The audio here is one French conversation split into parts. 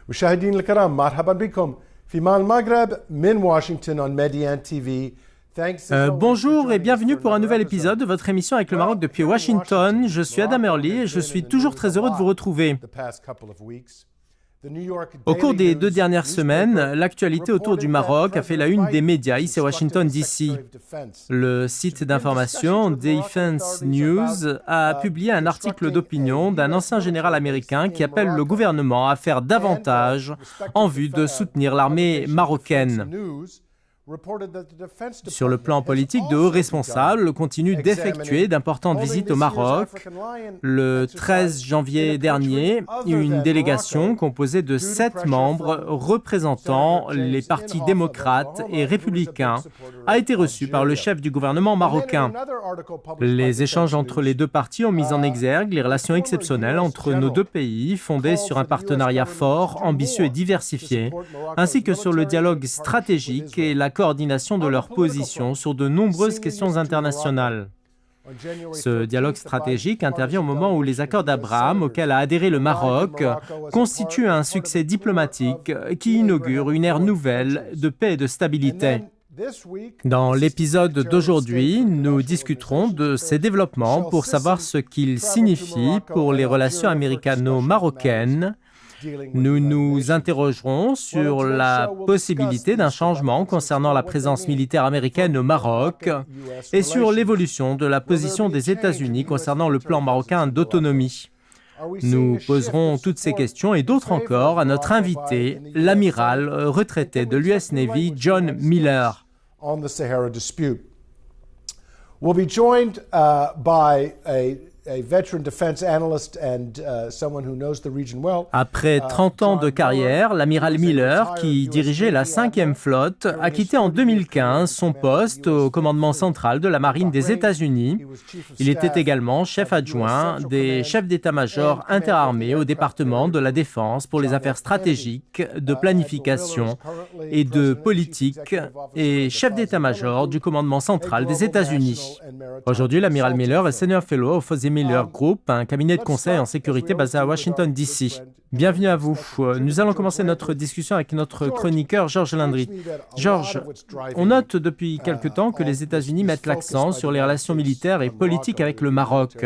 مشاهدينا الكرام مرحبا بكم في المغرب من واشنطن on Median TV. Bonjour et bienvenue pour un nouvel épisode de votre émission avec le Maroc depuis Washington. Je suis Adam Early et je suis toujours très heureux de vous retrouver. Au cours des 2 dernières semaines, l'actualité autour du Maroc a fait la une des médias ici à Washington, D.C. Le site d'information Defense News a publié un article d'opinion d'un ancien général américain qui appelle le gouvernement à faire davantage en vue de soutenir l'armée marocaine. Sur le plan politique, de hauts responsables continuent d'effectuer d'importantes visites au Maroc. Le 13 janvier dernier, une délégation composée de 7 membres représentant les partis démocrates et républicains a été reçue par le chef du gouvernement marocain. Les échanges entre les deux partis ont mis en exergue les relations exceptionnelles entre nos deux pays, fondées sur un partenariat fort, ambitieux et diversifié, ainsi que sur le dialogue stratégique et la coordination de leurs positions sur de nombreuses questions internationales. Ce dialogue stratégique intervient au moment où les accords d'Abraham auxquels a adhéré le Maroc constituent un succès diplomatique qui inaugure une ère nouvelle de paix et de stabilité. Dans l'épisode d'aujourd'hui, nous discuterons de ces développements pour savoir ce qu'ils signifient pour les relations américano-marocaines. Nous nous interrogerons sur la possibilité d'un changement concernant la présence militaire américaine au Maroc et sur l'évolution de la position des États-Unis concernant le plan marocain d'autonomie. Nous poserons toutes ces questions et d'autres encore à notre invité, l'amiral retraité de l'US Navy, John Miller. We'll be joined by a veteran defense analyst and someone who knows the region well. Après 30 ans de carrière, l'amiral Miller, qui dirigeait la 5e flotte, a quitté en 2015 son poste au commandement central de la marine des États-Unis. Il était également chef adjoint des chefs d'état-major interarmés au département de la Défense pour les affaires stratégiques, de planification et de politique et chef d'état-major du commandement central des États-Unis. Aujourd'hui, l'amiral Miller est senior fellow au Fosey Miller Group, un cabinet de conseil en sécurité basé à Washington, D.C. Bienvenue à vous. Nous allons commencer notre discussion avec notre chroniqueur Georges Landry. Georges, on note depuis quelque temps que les États-Unis mettent l'accent sur les relations militaires et politiques avec le Maroc.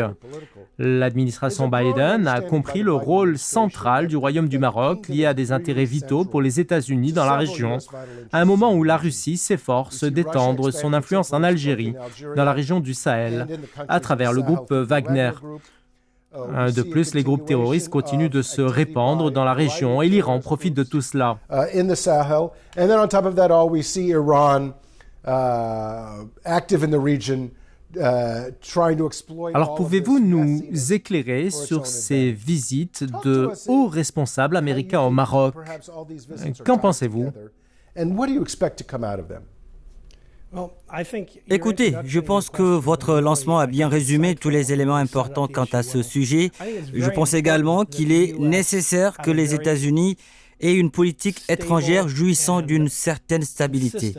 L'administration Biden a compris le rôle central du Royaume du Maroc lié à des intérêts vitaux pour les États-Unis dans la région, à un moment où la Russie s'efforce d'étendre son influence en Algérie, dans la région du Sahel, à travers le groupe Wagner. De plus, les groupes terroristes continuent de se répandre dans la région et l'Iran profite de tout cela. Alors, pouvez-vous nous éclairer sur ces visites de hauts responsables américains au Maroc? Qu'en pensez-vous? Écoutez, je pense que votre lancement a bien résumé tous les éléments importants quant à ce sujet. Je pense également qu'il est nécessaire que les États-Unis aient une politique étrangère jouissant d'une certaine stabilité.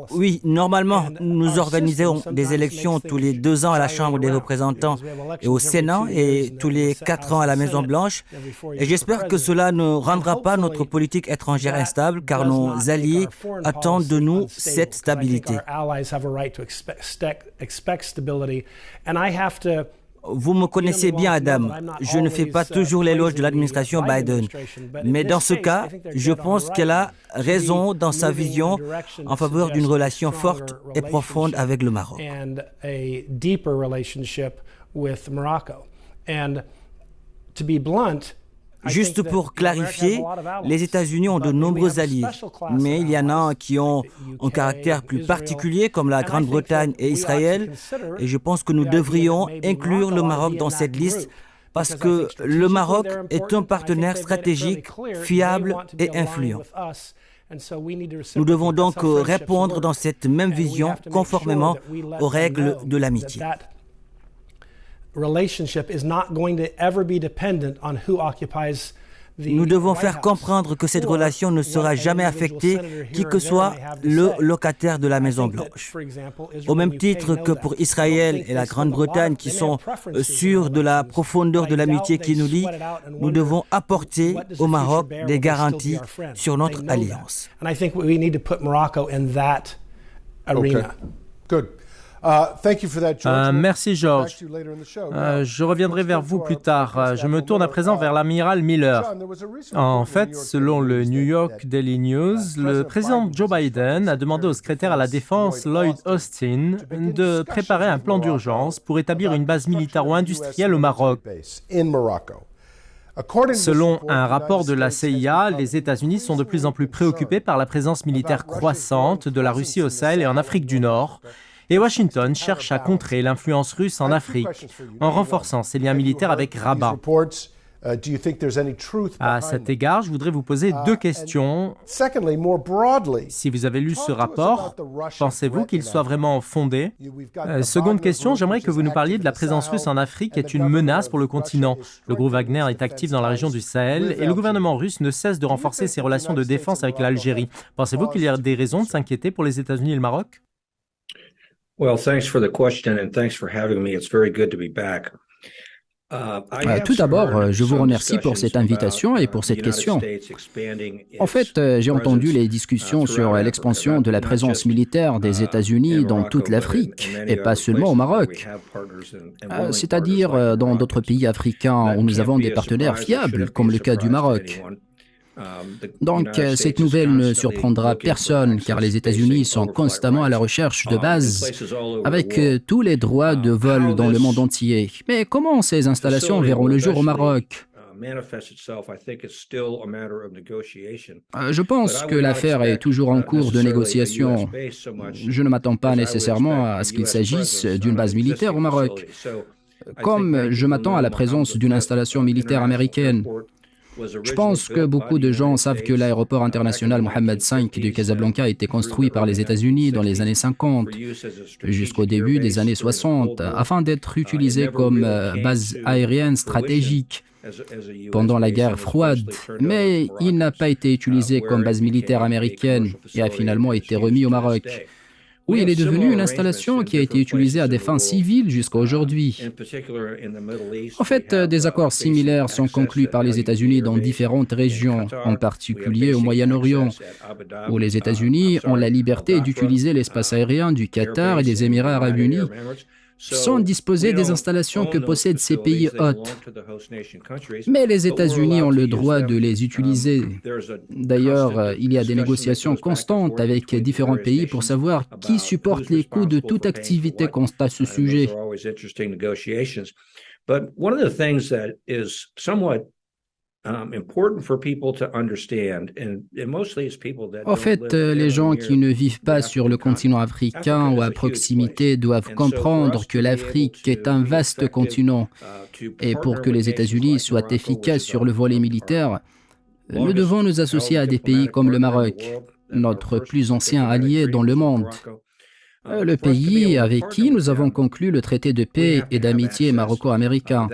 Oui, normalement, nous organisons des élections tous les 2 ans à la Chambre des représentants et au Sénat et tous les 4 ans à la Maison-Blanche. Et j'espère que cela ne rendra pas notre politique étrangère instable, car nos alliés attendent de nous cette stabilité. Vous me connaissez bien, Adam. Je ne fais pas toujours l'éloge de l'administration Biden. Mais dans ce cas, je pense qu'elle a raison dans sa vision en faveur d'une relation forte et profonde avec le Maroc. Juste pour clarifier, les États-Unis ont de nombreux alliés, mais il y en a qui ont un caractère plus particulier, comme la Grande-Bretagne et Israël, et je pense que nous devrions inclure le Maroc dans cette liste parce que le Maroc est un partenaire stratégique, fiable et influent. Nous devons donc répondre dans cette même vision conformément aux règles de l'amitié. Relationship is not going to ever be dependent on who occupies Nous devons faire comprendre que cette relation ne sera jamais affectée, qui que soit le locataire de la Maison-Blanche. Au même titre que pour Israël et la Grande-Bretagne qui sont sûrs de la profondeur de l'amitié qui nous lie, nous devons apporter au Maroc des garanties sur notre alliance. Okay. Good. Thank you for that, George. Merci, George. Je reviendrai vers vous plus tard. Je me tourne à présent vers l'amiral Miller. En fait, selon le New York Daily News, le président Joe Biden a demandé au secrétaire à la Défense Lloyd Austin de préparer un plan d'urgence pour établir une base militaire ou industrielle au Maroc. Selon un rapport de la CIA, les États-Unis sont de plus en plus préoccupés par la présence militaire croissante de la Russie au Sahel et en Afrique du Nord. Et Washington cherche à contrer l'influence russe en Afrique en renforçant ses liens militaires avec Rabat. À cet égard, je voudrais vous poser deux questions. Si vous avez lu ce rapport, pensez-vous qu'il soit vraiment fondé? Seconde question, j'aimerais que vous nous parliez de la présence russe en Afrique qui est une menace pour le continent. Le groupe Wagner est actif dans la région du Sahel et le gouvernement russe ne cesse de renforcer ses relations de défense avec l'Algérie. Pensez-vous qu'il y a des raisons de s'inquiéter pour les États-Unis et le Maroc? Well, thanks for the question and thanks for having me. It's very good to be back. Tout d'abord, je vous remercie pour cette invitation et pour cette question. En fait, j'ai entendu les discussions sur l'expansion de la présence militaire des États-Unis dans toute l'Afrique, et pas seulement au Maroc. C'est-à-dire dans d'autres pays africains où nous avons des partenaires fiables, comme le cas du Maroc. Donc, cette nouvelle ne surprendra personne, car les États-Unis sont constamment à la recherche de bases, avec tous les droits de vol dans le monde entier. Mais comment ces installations verront le jour au Maroc? Je pense que l'affaire est toujours en cours de négociation. Je ne m'attends pas nécessairement à ce qu'il s'agisse d'une base militaire au Maroc, comme je m'attends à la présence d'une installation militaire américaine. Je pense que beaucoup de gens savent que l'aéroport international Mohammed V de Casablanca a été construit par les États-Unis dans les années 50 jusqu'au début des années 60 afin d'être utilisé comme base aérienne stratégique pendant la guerre froide, mais il n'a pas été utilisé comme base militaire américaine et a finalement été remis au Maroc, où il est devenu une installation qui a été utilisée à des fins civiles jusqu'à aujourd'hui. En fait, des accords similaires sont conclus par les États-Unis dans différentes régions, en particulier au Moyen-Orient, où les États-Unis ont la liberté d'utiliser l'espace aérien du Qatar et des Émirats arabes unis sans disposer des installations que possèdent ces pays hôtes. Mais les États-Unis ont le droit de les utiliser. D'ailleurs, il y a des négociations constantes avec différents pays pour savoir qui supporte les coûts de toute activité quant à ce sujet. En fait, les gens qui ne vivent pas sur le continent africain ou à proximité doivent comprendre que l'Afrique est un vaste continent. Et pour que les États-Unis soient efficaces sur le volet militaire, nous devons nous associer à des pays comme le Maroc, notre plus ancien allié dans le monde. Le pays avec qui nous avons conclu le traité de paix et d'amitié maroco-américain,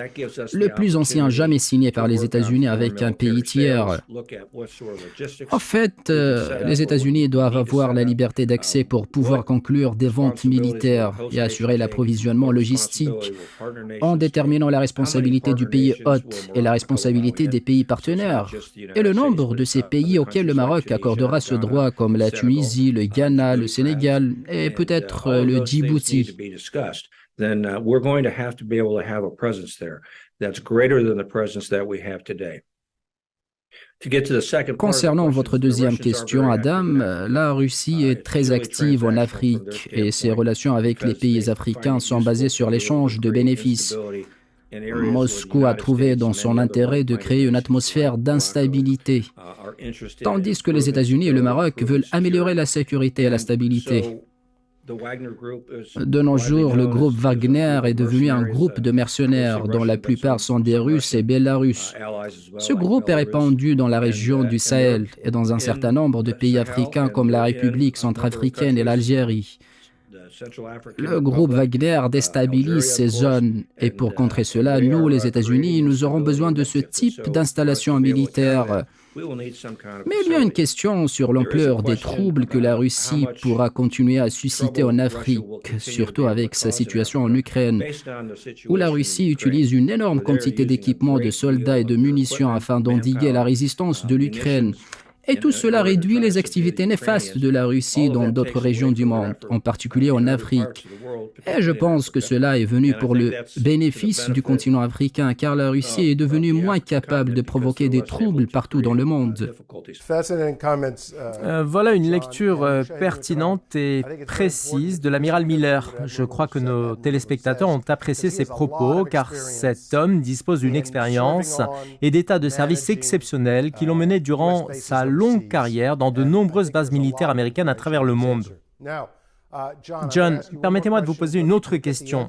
le plus ancien jamais signé par les États-Unis avec un pays tiers. En fait, les États-Unis doivent avoir la liberté d'accès pour pouvoir conclure des ventes militaires et assurer l'approvisionnement logistique en déterminant la responsabilité du pays hôte et la responsabilité des pays partenaires et le nombre de ces pays auxquels le Maroc accordera ce droit comme la Tunisie, le Ghana, le Sénégal et peut-être le Djibouti. Concernant votre deuxième question, Adam, la Russie est très active en Afrique et ses relations avec les pays africains sont basées sur l'échange de bénéfices. Moscou a trouvé dans son intérêt de créer une atmosphère d'instabilité, tandis que les États-Unis et le Maroc veulent améliorer la sécurité et la stabilité. De nos jours, le groupe Wagner est devenu un groupe de mercenaires dont la plupart sont des Russes et Bélarusses. Ce groupe est répandu dans la région du Sahel et dans un certain nombre de pays africains comme la République centrafricaine et l'Algérie. Le groupe Wagner déstabilise ces zones et pour contrer cela, nous, les États-Unis, nous aurons besoin de ce type d'installation militaire. Mais il y a une question sur l'ampleur des troubles que la Russie pourra continuer à susciter en Afrique, surtout avec sa situation en Ukraine, où la Russie utilise une énorme quantité d'équipements, de soldats et de munitions afin d'endiguer la résistance de l'Ukraine. Et tout cela réduit les activités néfastes de la Russie dans d'autres régions du monde, en particulier en Afrique. Et je pense que cela est venu pour le bénéfice du continent africain, car la Russie est devenue moins capable de provoquer des troubles partout dans le monde. Voilà une lecture pertinente et précise de l'amiral Miller. Je crois que nos téléspectateurs ont apprécié ses propos, car cet homme dispose d'une expérience et d'états de service exceptionnels qui l'ont mené durant sa longue carrière dans de nombreuses bases militaires américaines à travers le monde. John, permettez-moi de vous poser une autre question.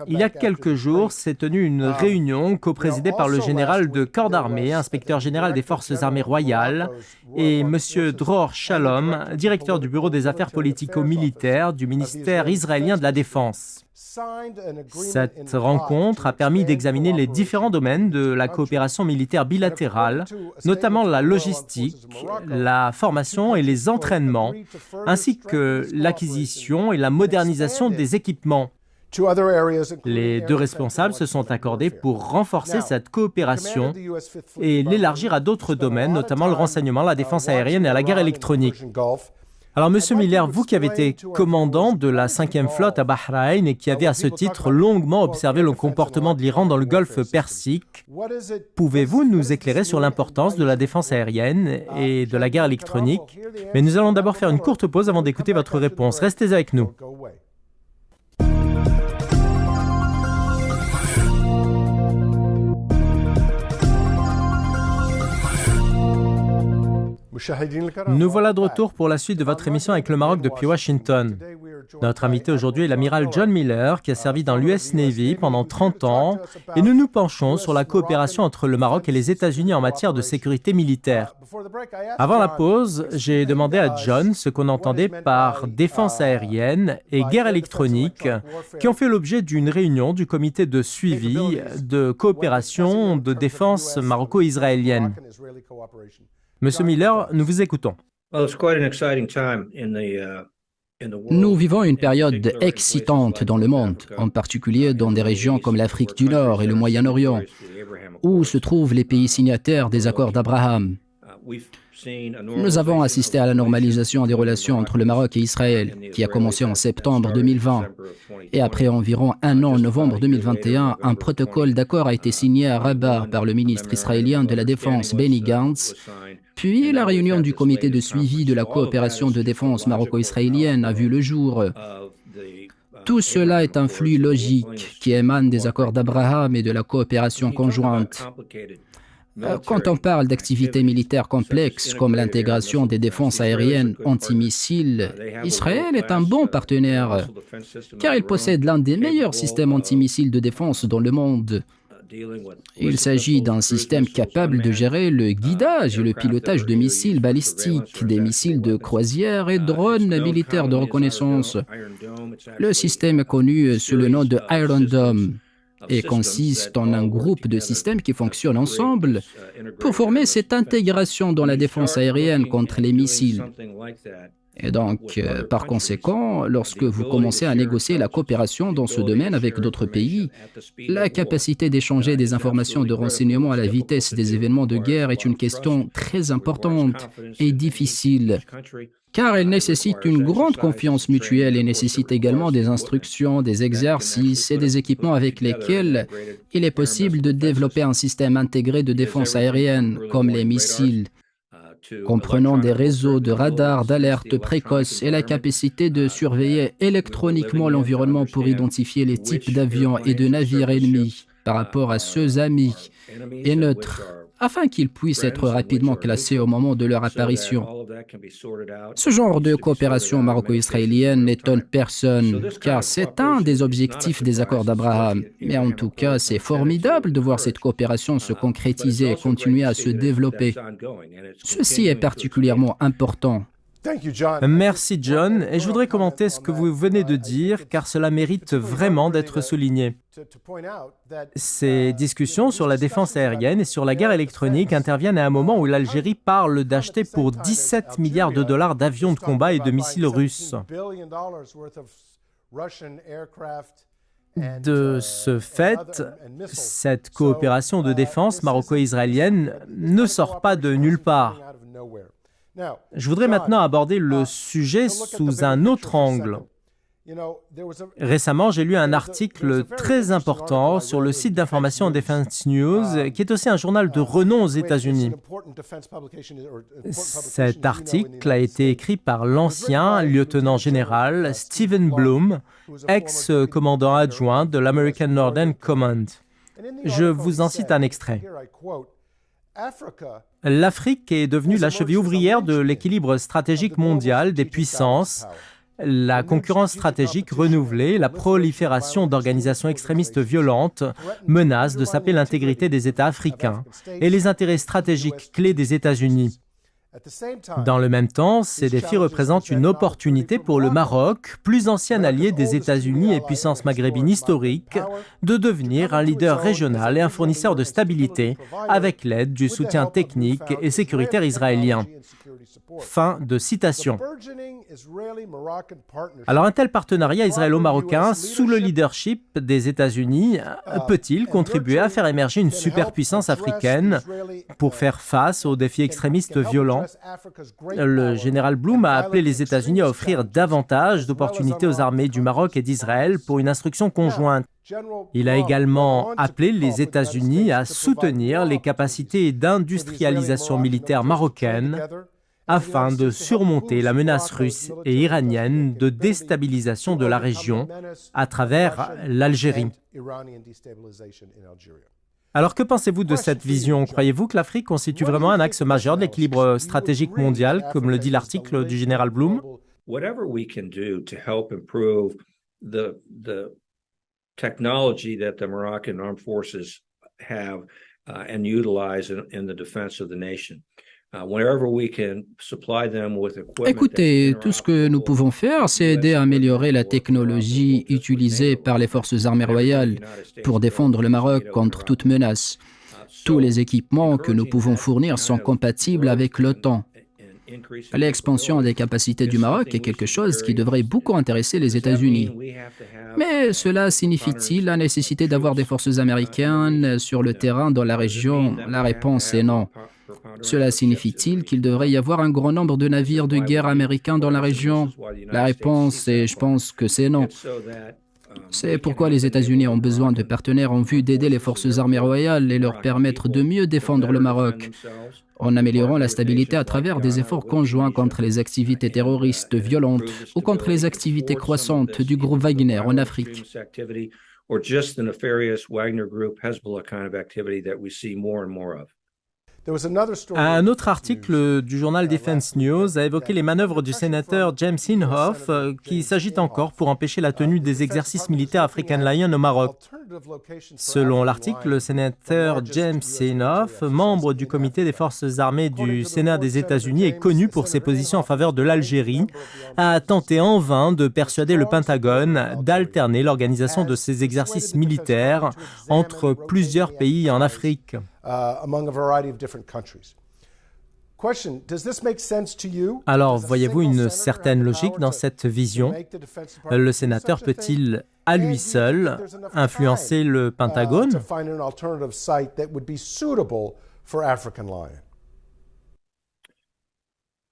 Il y a quelques jours, s'est tenue une réunion coprésidée par le général de corps d'armée, inspecteur général des forces armées royales, et M. Dror Shalom, directeur du bureau des affaires politico-militaires du ministère israélien de la Défense. Cette rencontre a permis d'examiner les différents domaines de la coopération militaire bilatérale, notamment la logistique, la formation et les entraînements, ainsi que l'acquisition et la modernisation des équipements. Les deux responsables se sont accordés pour renforcer cette coopération et l'élargir à d'autres domaines, notamment le renseignement, la défense aérienne et la guerre électronique. Alors, Monsieur Miller, vous qui avez été commandant de la 5e flotte à Bahreïn et qui avez à ce titre longuement observé le comportement de l'Iran dans le golfe Persique, pouvez-vous nous éclairer sur l'importance de la défense aérienne et de la guerre électronique? Mais nous allons d'abord faire une courte pause avant d'écouter votre réponse. Restez avec nous. Nous voilà de retour pour la suite de votre émission avec le Maroc depuis Washington. Notre invité aujourd'hui est l'amiral John Miller, qui a servi dans l'US Navy pendant 30 ans, et nous nous penchons sur la coopération entre le Maroc et les États-Unis en matière de sécurité militaire. Avant la pause, j'ai demandé à John ce qu'on entendait par défense aérienne et guerre électronique, qui ont fait l'objet d'une réunion du comité de suivi de coopération de défense maroco-israélienne. Monsieur Miller, nous vous écoutons. Nous vivons une période excitante dans le monde, en particulier dans des régions comme l'Afrique du Nord et le Moyen-Orient, où se trouvent les pays signataires des accords d'Abraham. Nous avons assisté à la normalisation des relations entre le Maroc et Israël, qui a commencé en septembre 2020. Et après environ un an, en novembre 2021, un protocole d'accord a été signé à Rabat par le ministre israélien de la Défense Benny Gantz. Puis la réunion du comité de suivi de la coopération de défense maroco-israélienne a vu le jour. Tout cela est un flux logique qui émane des accords d'Abraham et de la coopération conjointe. Quand on parle d'activités militaires complexes comme l'intégration des défenses aériennes antimissiles, Israël est un bon partenaire, car il possède l'un des meilleurs systèmes antimissiles de défense dans le monde. Il s'agit d'un système capable de gérer le guidage et le pilotage de missiles balistiques, des missiles de croisière et drones militaires de reconnaissance. Le système est connu sous le nom de Iron Dome et consiste en un groupe de systèmes qui fonctionnent ensemble pour former cette intégration dans la défense aérienne contre les missiles. Et donc, par conséquent, lorsque vous commencez à négocier la coopération dans ce domaine avec d'autres pays, la capacité d'échanger des informations de renseignement à la vitesse des événements de guerre est une question très importante et difficile, car elle nécessite une grande confiance mutuelle et nécessite également des instructions, des exercices et des équipements avec lesquels il est possible de développer un système intégré de défense aérienne, comme les missiles, comprenant des réseaux de radars d'alerte précoce et la capacité de surveiller électroniquement l'environnement pour identifier les types d'avions et de navires ennemis par rapport à ceux amis et neutres, afin qu'ils puissent être rapidement classés au moment de leur apparition. Ce genre de coopération maroco-israélienne n'étonne personne, car c'est un des objectifs des accords d'Abraham. Mais en tout cas, c'est formidable de voir cette coopération se concrétiser et continuer à se développer. Ceci est particulièrement important, Merci John, et je voudrais commenter ce que vous venez de dire, car cela mérite vraiment d'être souligné. Ces discussions sur la défense aérienne et sur la guerre électronique interviennent à un moment où l'Algérie parle d'acheter pour 17 milliards de dollars d'avions de combat et de missiles russes. De ce fait, cette coopération de défense maroco-israélienne ne sort pas de nulle part. Je voudrais maintenant aborder le sujet sous un autre angle. Récemment, j'ai lu un article très important sur le site d'information Defense News, qui est aussi un journal de renom aux États-Unis. Cet article a été écrit par l'ancien lieutenant-général Stephen Bloom, ex-commandant adjoint de l'American Northern Command. Je vous en cite un extrait. L'Afrique est devenue la cheville ouvrière de l'équilibre stratégique mondial des puissances. La concurrence stratégique renouvelée, la prolifération d'organisations extrémistes violentes menacent de saper l'intégrité des États africains et les intérêts stratégiques clés des États-Unis. Dans le même temps, ces défis représentent une opportunité pour le Maroc, plus ancien allié des États-Unis et puissance maghrébine historique, de devenir un leader régional et un fournisseur de stabilité avec l'aide du soutien technique et sécuritaire israélien. Fin de citation. Alors un tel partenariat israélo-marocain sous le leadership des États-Unis peut-il contribuer à faire émerger une superpuissance africaine pour faire face aux défis extrémistes violents? Le général Bloom a appelé les États-Unis à offrir davantage d'opportunités aux armées du Maroc et d'Israël pour une instruction conjointe. Il a également appelé les États-Unis à soutenir les capacités d'industrialisation militaire marocaine afin de surmonter la menace russe et iranienne de déstabilisation de la région à travers l'Algérie. Alors que pensez-vous de cette vision? Croyez-vous que l'Afrique constitue vraiment un axe majeur de l'équilibre stratégique mondial, comme le dit l'article du général Bloom? Whatever we can do to help improve the technology that the Moroccan armed forces have and utilize in the defense of the nation. Écoutez, tout ce que nous pouvons faire, c'est aider à améliorer la technologie utilisée par les forces armées royales pour défendre le Maroc contre toute menace. Tous les équipements que nous pouvons fournir sont compatibles avec l'OTAN. L'expansion des capacités du Maroc est quelque chose qui devrait beaucoup intéresser les États-Unis. Mais cela signifie-t-il la nécessité d'avoir des forces américaines sur le terrain dans la région? La réponse est non. Cela signifie-t-il qu'il devrait y avoir un grand nombre de navires de guerre américains dans la région? La réponse est, je pense que c'est non. C'est pourquoi les États-Unis ont besoin de partenaires en vue d'aider les forces armées royales et leur permettre de mieux défendre le Maroc, en améliorant la stabilité à travers des efforts conjoints contre les activités terroristes violentes ou contre les activités croissantes du groupe Wagner en Afrique. Un autre article du journal Defense News a évoqué les manœuvres du sénateur James Inhofe qui s'agitent encore pour empêcher la tenue des exercices militaires African Lion au Maroc. Selon l'article, le sénateur James Inhofe, membre du comité des forces armées du Sénat des États-Unis et connu pour ses positions en faveur de l'Algérie, a tenté en vain de persuader le Pentagone d'alterner l'organisation de ces exercices militaires entre plusieurs pays en Afrique. Alors, voyez-vous une certaine logique dans cette vision? Le sénateur peut-il, à lui seul, influencer le Pentagone?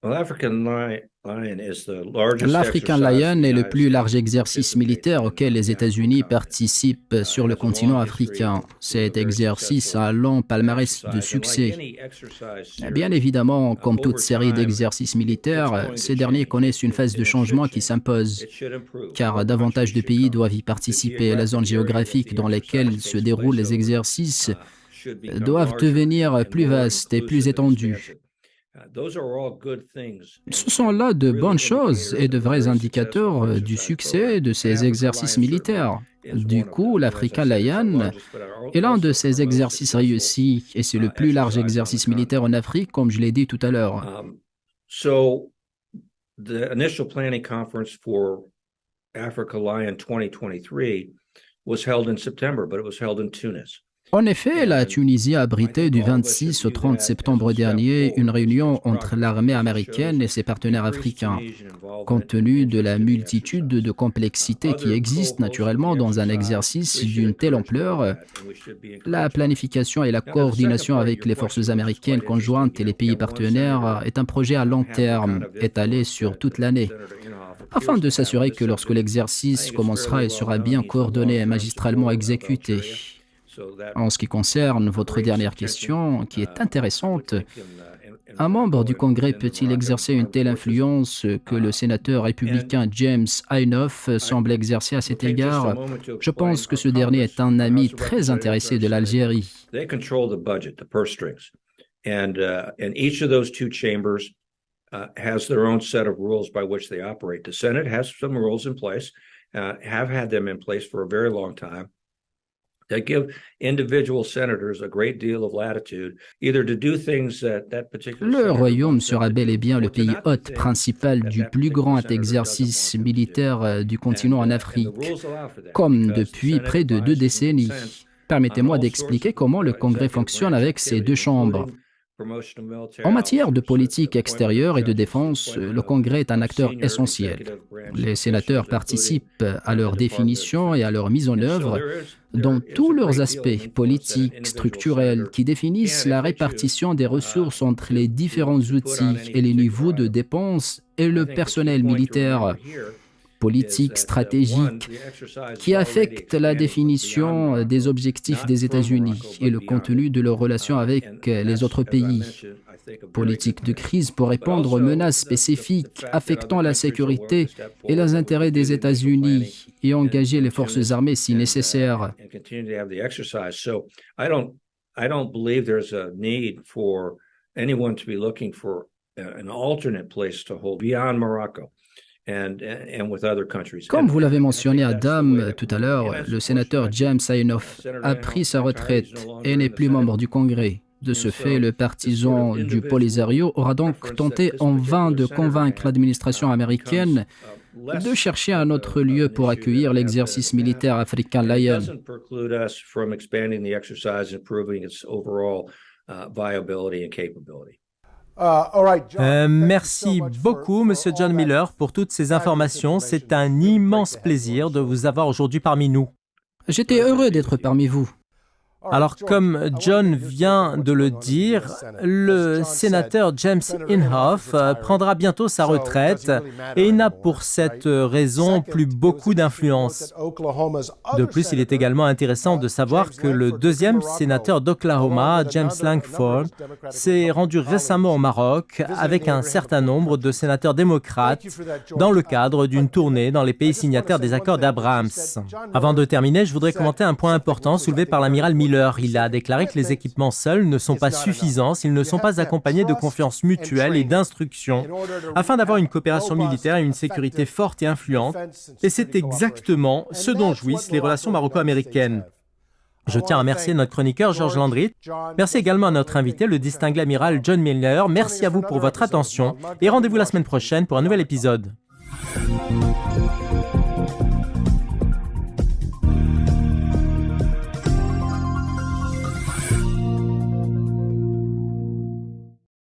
L'African Lion est le plus large exercice militaire auquel les États-Unis participent sur le continent africain. Cet exercice a un long palmarès de succès. Bien évidemment, comme toute série d'exercices militaires, ces derniers connaissent une phase de changement qui s'impose, car davantage de pays doivent y participer. La zone géographique dans laquelle se déroulent les exercices doivent devenir plus vaste et plus étendue. Ce sont là de bonnes choses et de vrais indicateurs du succès de ces exercices militaires. Du coup, l'African Lion est l'un de ces exercices réussis et c'est le plus large exercice militaire en Afrique, comme je l'ai dit tout à l'heure. the initial planning conference for Africa Lion 2023 was held in September, but it was held in Tunis. En effet, la Tunisie a abrité du 26 au 30 septembre dernier une réunion entre l'armée américaine et ses partenaires africains. Compte tenu de la multitude de complexités qui existent naturellement dans un exercice d'une telle ampleur, la planification et la coordination avec les forces américaines conjointes et les pays partenaires est un projet à long terme, étalé sur toute l'année, afin de s'assurer que lorsque l'exercice commencera, il sera bien coordonné et magistralement exécuté. En ce qui concerne votre dernière question, qui est intéressante, un membre du Congrès peut-il exercer une telle influence que le sénateur républicain James Inhofe semble exercer à cet égard? Je pense que ce dernier est un ami très intéressé de l'Algérie. They control the budget, the purse strings. And each of those two chambers has their own set of rules by which they operate. The Senate has some rules in place, have had them in place for a very long time, that give individual senators a great deal of latitude, either to do things that particular. Le royaume sera bel et bien le pays hôte principal du plus grand exercice militaire du continent en Afrique, comme depuis près de 2 décennies. Permettez-moi d'expliquer comment le Congrès fonctionne avec ces 2 chambres. En matière de politique extérieure et de défense, le Congrès est un acteur essentiel. Les sénateurs participent à leur définition et à leur mise en œuvre dans tous leurs aspects politiques, structurels, qui définissent la répartition des ressources entre les différents outils et les niveaux de dépenses et le personnel militaire, politique, stratégique, qui affecte la définition des objectifs des États-Unis et le contenu de leurs relations avec les autres pays. Politique de crise pour répondre aux menaces spécifiques affectant la sécurité et les intérêts des États-Unis et engager les forces armées si nécessaire. I don't believe there's a need for anyone to be looking for an alternate place to hold beyond Morocco. Comme vous l'avez mentionné, Adam, tout à l'heure, le sénateur James Inhofe a pris sa retraite et n'est plus membre du Congrès. De ce fait, le partisan du Polisario aura donc tenté en vain de convaincre l'administration américaine de chercher un autre lieu pour accueillir l'exercice militaire African Lion. Merci beaucoup, Monsieur John Miller, pour toutes ces informations. C'est un immense plaisir de vous avoir aujourd'hui parmi nous. J'étais heureux d'être parmi vous. Alors, comme John vient de le dire, le sénateur James Inhofe prendra bientôt sa retraite et il n'a pour cette raison plus beaucoup d'influence. De plus, il est également intéressant de savoir que le deuxième sénateur d'Oklahoma, James Lankford, s'est rendu récemment au Maroc avec un certain nombre de sénateurs démocrates dans le cadre d'une tournée dans les pays signataires des accords d'Abrahams. Avant de terminer, je voudrais commenter un point important soulevé par l'amiral Miller. Il a déclaré que les équipements seuls ne sont pas suffisants s'ils ne sont pas accompagnés de confiance mutuelle et d'instruction, afin d'avoir une coopération militaire et une sécurité forte et influente. Et c'est exactement ce dont jouissent les relations maroco-américaines. Je tiens à remercier notre chroniqueur Georges Landry. Merci également à notre invité, le distingué amiral John Miller. Merci à vous pour votre attention et rendez-vous la semaine prochaine pour un nouvel épisode.